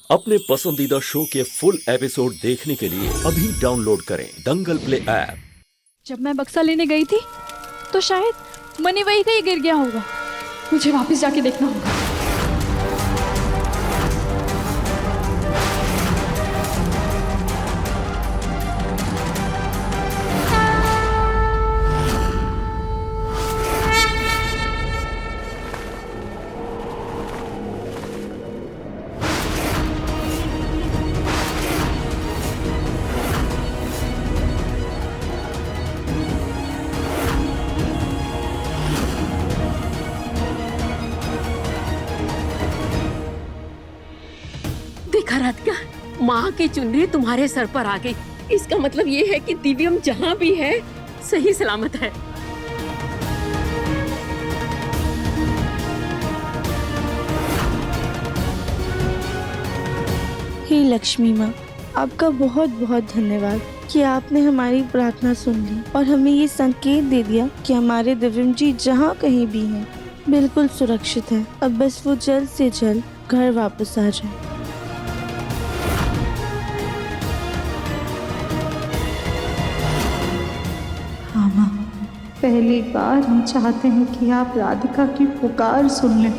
अपने पसंदीदा शो के फुल एपिसोड देखने के लिए अभी डाउनलोड करें दंगल प्ले ऐप। जब मैं बक्सा लेने गई थी तो शायद मनी वही कहीं गिर गया होगा। मुझे वापस जाके देखना होगा। देखा राधिका, माँ की चुनरी तुम्हारे सर पर आ गई। इसका मतलब ये है कि दिव्यम जहाँ भी है सही सलामत है। हे लक्ष्मी माँ, आपका बहुत बहुत धन्यवाद कि आपने हमारी प्रार्थना सुन ली और हमें ये संकेत दे दिया कि हमारे दिव्यम जी जहाँ कहीं भी हैं बिल्कुल सुरक्षित हैं। अब बस वो जल्द से जल्द घर वापस आ जाए। हाँ माँ, पहली बार हम चाहते हैं कि आप राधिका की पुकार सुन लें।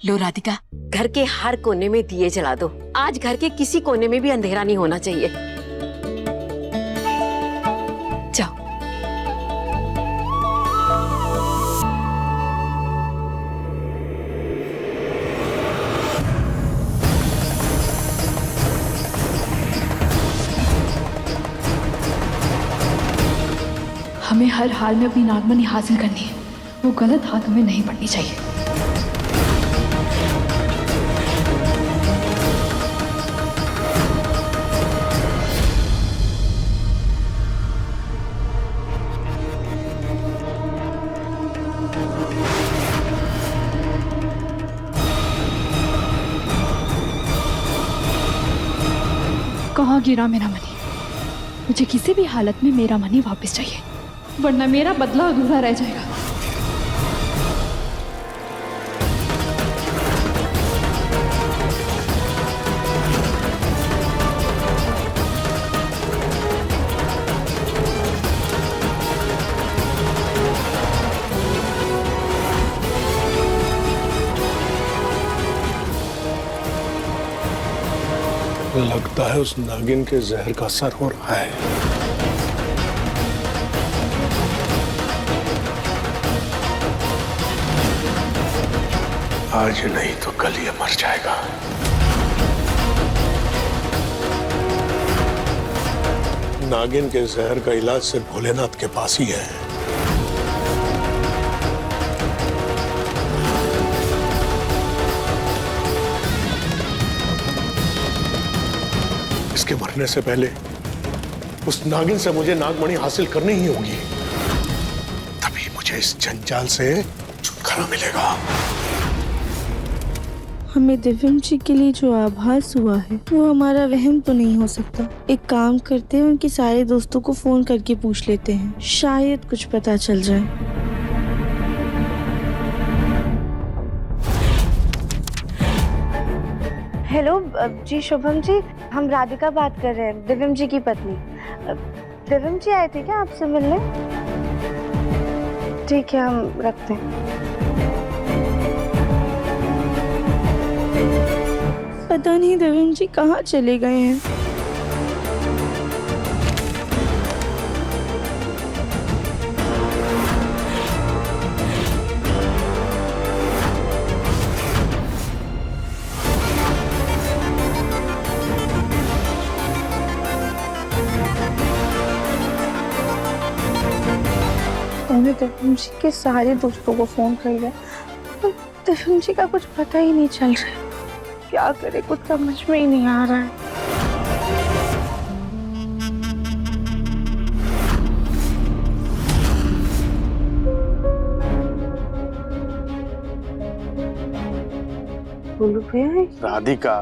लो राधिका, घर के हर कोने में दिए जला दो। आज घर के किसी कोने में भी अंधेरा नहीं होना चाहिए। जाओ। हमें हर हाल में अपनी नागमणि हासिल करनी है। वो गलत हाथों में नहीं पड़नी चाहिए। कहाँ गिरा मेरा मनी? मुझे किसी भी हालत में मेरा मनी वापस चाहिए, वरना मेरा बदला अधूरा रह जाएगा। लगता है उस नागिन के जहर का असर हो रहा है। आज नहीं तो कल ये मर जाएगा। नागिन के जहर का इलाज सिर्फ भोलेनाथ के पास ही है। इसके मरने से पहले उस नागिन से मुझे नागमणि हासिल करनी ही होगी, तभी मुझे इस जंजाल से छुटकारा मिलेगा। हमें दिव्यम जी के लिए जो आभास हुआ है वो हमारा वहम तो नहीं हो सकता। एक काम करते हैं, उनके सारे दोस्तों को फोन करके पूछ लेते हैं, शायद कुछ पता चल जाए। हेलो जी, शुभम जी, हम राधिका बात कर रहे हैं, दिव्यम जी की पत्नी। दिव्यम जी आए थे क्या आपसे मिलने? ठीक है, हम रखते हैं। पता नहीं दिव्यम जी कहाँ चले गए हैं। मैंने दिव्यम जी के सारे दोस्तों को फोन कर लिया, पर दिव्यम जी का कुछ पता ही नहीं चल रहा है। क्या करे, कुछ समझ में ही नहीं आ रहा है। बोलो भैया। राधिका,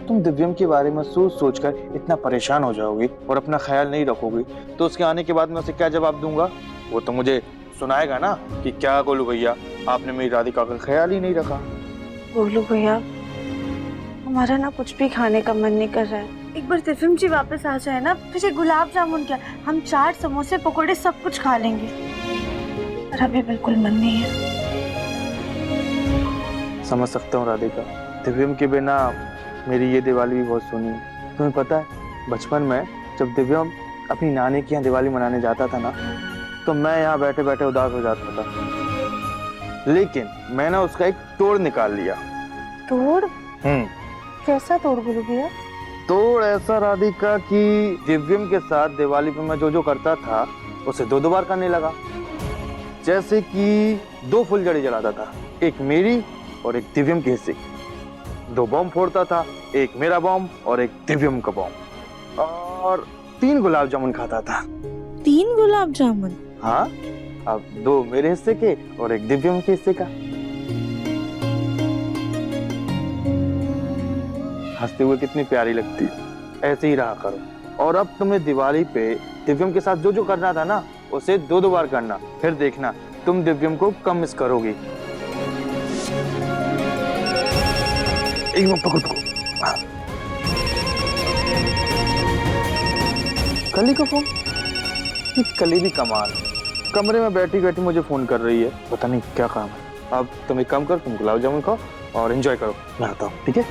तुम दिव्यम के बारे में सोच सोचकर इतना परेशान हो जाओगी और अपना ख्याल नहीं रखोगी तो उसके आने के बाद मैं उसे क्या जवाब दूंगा? वो तो मुझे सुनाएगा ना कि क्या गोलू भैया आपने मेरी राधिका का ख्याल ही नहीं रखा। गोलू भैया, हमारा ना कुछ भी खाने का मन नहीं कर रहा है। एक बार दिव्यम जी वापस आ जाए ना, तुझे गुलाब जामुन क्या, हम चाट समोसे पकोड़े सब कुछ खा लेंगे। पर अभी बिल्कुल मन नहीं है। समझ सकता हूँ राधिका, दिव्यम के बिना मेरी ये दिवाली भी बहुत सोनी है। तुम्हें पता है बचपन में जब दिव्यम अपनी नानी के यहाँ दिवाली मनाने जाता था ना, तो मैं यहाँ बैठे बैठे उदास हो जाता था, लेकिन मैंने उसका एक तोड़ निकाल लिया। तोड़? कैसा तोड़ गोलू भैया? तोड़ ऐसा राधिका कि दिव्यम के साथ दिवाली पे मैं जो जो करता था उसे दो दो बार करने लगा। जैसे कि 2 फुलझड़ी जलाता था, एक मेरी और एक दिव्यम के हिस्से की। 2 बम फोड़ता था, एक मेरा बम और एक दिव्यम का बम। और 3 गुलाब जामुन खाता था। 3 गुलाब जामुन? हाँ, अब 2 मेरे हिस्से के और एक दिव्यम के हिस्से का। हंसते हुए कितनी प्यारी लगती है, ऐसे ही रहा करो। और अब तुम्हें दिवाली पे दिव्यम के साथ जो जो करना था ना, उसे 2 बार करना, फिर देखना तुम दिव्यम को कम मिस करोगी। एक मिनट पकड़ो। कली का फोन? कली भी कमाल, कमरे में बैठी बैठी मुझे फोन कर रही है, पता नहीं क्या काम है। अब तुम एक काम कर, तुम गुलाब जामुन खाओ और एंजॉय करो, मैं आता हूँ, ठीक है?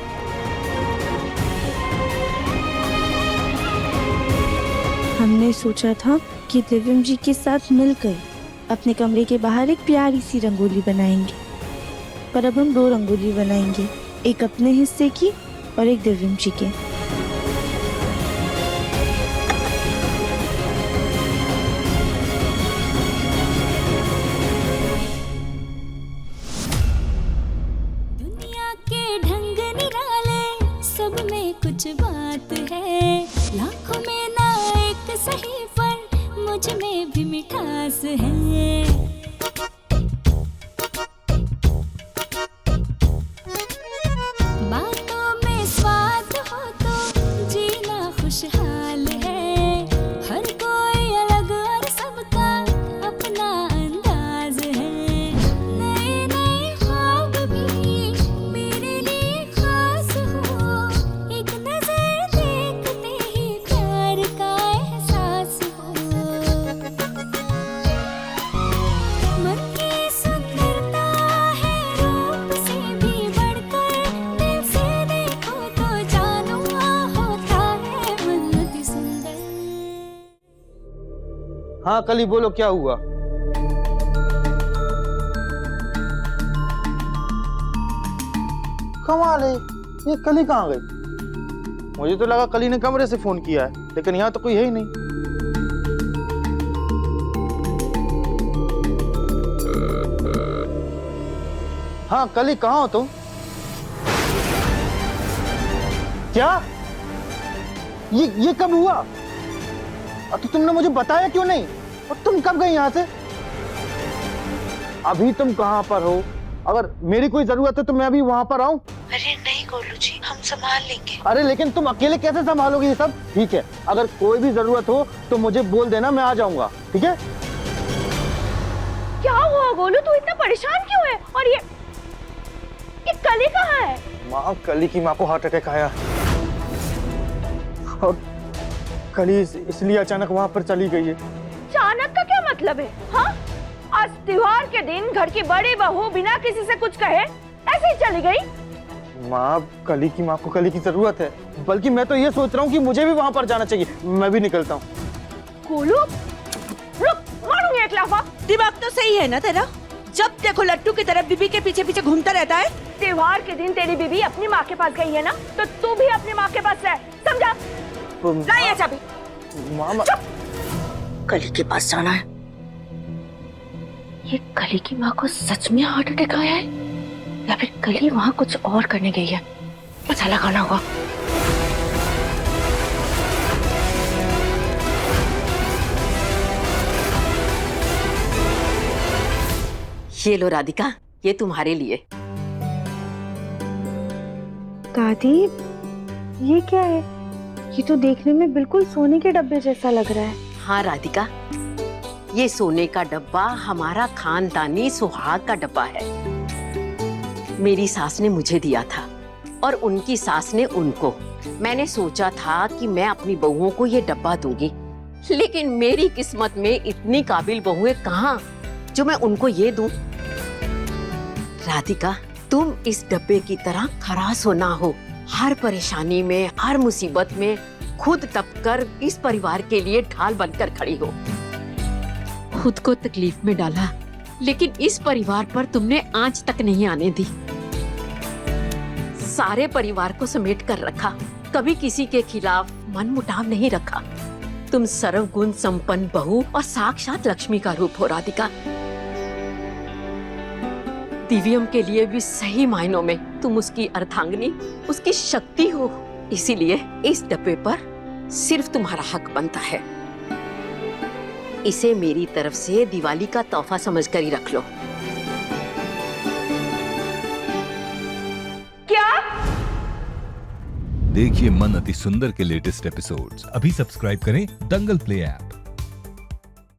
हमने सोचा था कि दिव्यम जी के साथ मिलकर अपने कमरे के बाहर एक प्यारी सी रंगोली बनाएंगे, पर अब हम 2 रंगोली बनाएंगे, एक अपने हिस्से की और एक दिव्यम जी के। दुनिया के ढंग निराले, सब में कुछ बात है, लाखों में ना एक सही, पर मुझ में भी मिठास है। बातों में स्वाद हो तो जीना खुशहाल है, हर कोई अलग और सबका अपना अंदाज है। नए नए ख्वाब भी मेरे लिए खास हो, एक नजर देखते ही प्यार का एहसास हो। मन की सुंदरता है रूप से भी बढ़कर, दिल से देखो तो जानू होता है मन अति सुंदर। हाँ कली, बोलो क्या हुआ? कमाल है, ये कली कहाँ गई? मुझे तो लगा कली ने कमरे से फोन किया है, लेकिन यहाँ तो कोई है ही नहीं। हाँ कली, कहाँ हो तुम? क्या? ये कब हुआ? तो तुमने मुझे बताया क्यों नहीं? और तुम कब गई यहाँ से? अभी तुम कहाँ पर हो? अगर मेरी कोई जरूरत है तो मैं अभी वहाँ पर आऊँ? अरे नहीं गोलू जी, हम संभाल लेंगे। अरे लेकिन तुम अकेले कैसे संभालोगे ये सब? ठीक है, अगर कोई भी जरूरत हो तो मुझे बोल देना, मैं आ जाऊंगा, ठीक है? क्या हुआ गोलू, तू इतना परेशान क्यों है? और ये कली कहाँ है? माँ, कली की माँ को हार्ट अटैक आया और कली इसलिए अचानक वहाँ पर चली गई है। अचानक का क्या मतलब है? हाँ, आज त्योहार के दिन घर की बड़ी बहू बिना किसी से कुछ कहे ऐसे ही चली गई? माँ, कली की माँ को कली की जरूरत है, बल्कि मैं तो ये सोच रहा हूँ कि मुझे भी वहाँ पर जाना चाहिए। मैं भी निकलता हूँ। गोलू, रुक, मारूंगी एक लाफा। दिमाग तो सही है ना तेरा? जब देखो लट्टू की तरह बीबी के पीछे पीछे घूमता रहता है। त्योहार के दिन तेरी बीबी अपनी माँ के पास गई है ना, तो तू भी अपनी माँ के पास रह, समझा? लाइए चाबी। मामा, कली के पास जाना है। ये कली की माँ को सच में हार्ट अटैक आया है या फिर कली वहाँ कुछ और करने गई है? पता लगाना होगा। ये लो राधिका, ये तुम्हारे लिए। दादी, ये क्या है? ये तो देखने में बिल्कुल सोने के डब्बे जैसा लग रहा है। हाँ राधिका, ये सोने का डब्बा हमारा खानदानी सुहाग का डब्बा है। मेरी सास ने मुझे दिया था और उनकी सास ने उनको। मैंने सोचा था कि मैं अपनी बहुओं को ये डब्बा दूंगी, लेकिन मेरी किस्मत में इतनी काबिल बहुएं कहाँ जो मैं उनको ये दूं। राधिका, तुम इस डब्बे की तरह खरास हो ना हो। हर परेशानी में, हर मुसीबत में खुद तप कर इस परिवार के लिए ढाल बनकर खड़ी हो। खुद को तकलीफ में डाला, लेकिन इस परिवार पर तुमने आंच तक नहीं आने दी। सारे परिवार को समेट कर रखा, कभी किसी के खिलाफ मन मुटाव नहीं रखा। तुम सर्वगुण संपन्न बहू और साक्षात लक्ष्मी का रूप हो राधिका। दिव्यम के लिए भी सही मायनों में तुम उसकी अर्धांगिनी, उसकी शक्ति हो। इसीलिए इस डब्बे पर सिर्फ तुम्हारा हक बनता है। इसे मेरी तरफ से दिवाली का तोहफा समझकर ही रख लो। क्या? देखिए मन अति सुंदर के लेटेस्ट एपिसोड्स अभी सब्सक्राइब करें दंगल प्ले ऐप।